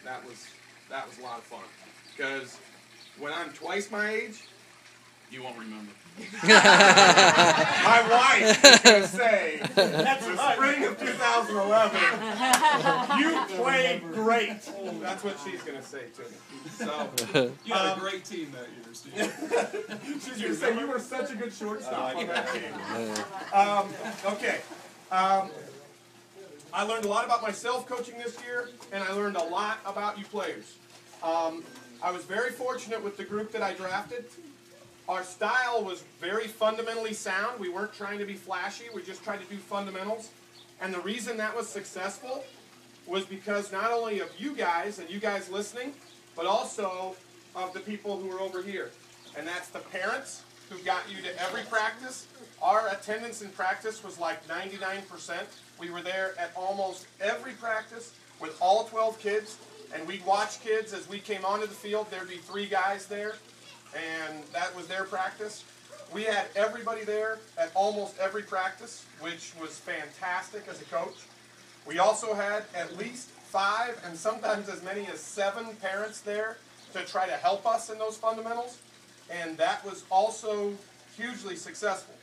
that was a lot of fun. Because when I'm twice my age, You won't remember. my wife is going to say, That's the right. spring of 2011, you played great. That's what she's going to say to me. So, You had a great team that year, Steve. she's going to say you were such a good shortstop on that team. Okay. I learned a lot about myself coaching this year, and I learned a lot about you players. I was very fortunate with the group that I drafted. Our style was very fundamentally sound. We weren't trying to be flashy. We just tried to do fundamentals. And the reason that was successful was because not only of you guys and you guys listening, but also of the people who are over here. And that's the parents who got you to every practice. Our attendance in practice was like 99%. We were there at almost every practice with all 12 kids. And we'd watch kids as we came onto the field. There'd be 3 guys there. And that was their practice. We had everybody there at almost every practice, which was fantastic as a coach. We also had at least 5 and sometimes as many as 7 parents there to try to help us in those fundamentals. And that was also hugely successful.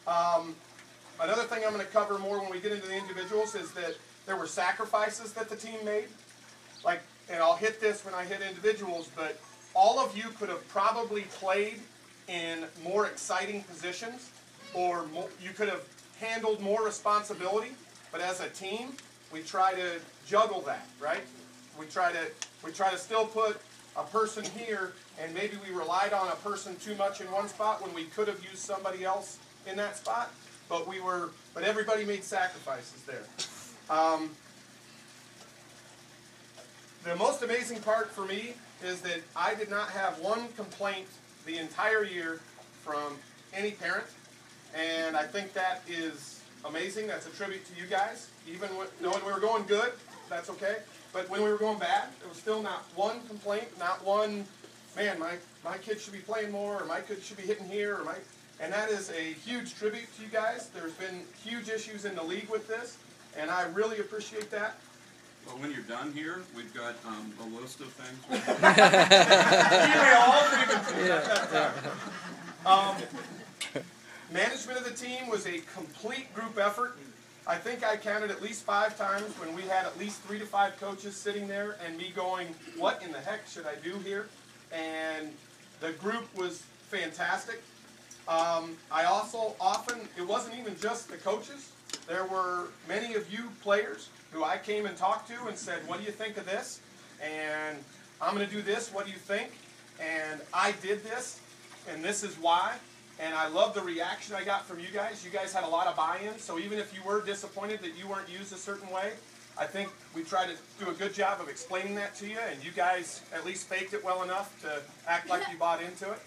Another thing I'm going to cover more when we get into the individuals is that there were sacrifices that the team made. And I'll hit this when I hit individuals, but all of you could have probably played in more exciting positions, or you could have handled more responsibility. But as a team, we try to juggle that, right? We try to still put a person here, and maybe we relied on a person too much in one spot when we could have used somebody else in that spot. But everybody made sacrifices there. The most amazing part for me is that I did not have one complaint the entire year from any parent, and I think that is amazing. That's a tribute to you guys. Even when we were going good, that's okay, but when we were going bad, there was still not one complaint, not one, man, my kid should be playing more, or my kid should be hitting here, and that is a huge tribute to you guys. There's been huge issues in the league with this, and I really appreciate that. Well, when you're done here, we've got a list of things. Management of the team was a complete group effort. I think I counted at least 5 times when we had at least 3 to 5 coaches sitting there and me going, what in the heck should I do here? And the group was fantastic. I also it wasn't even just the coaches. There were many of you players who I came and talked to and said, what do you think of this? And I'm going to do this, what do you think? And I did this, and this is why. And I love the reaction I got from you guys. You guys had a lot of buy-in, so even if you were disappointed that you weren't used a certain way, I think we tried to do a good job of explaining that to you, and you guys at least faked it well enough to act like you bought into it.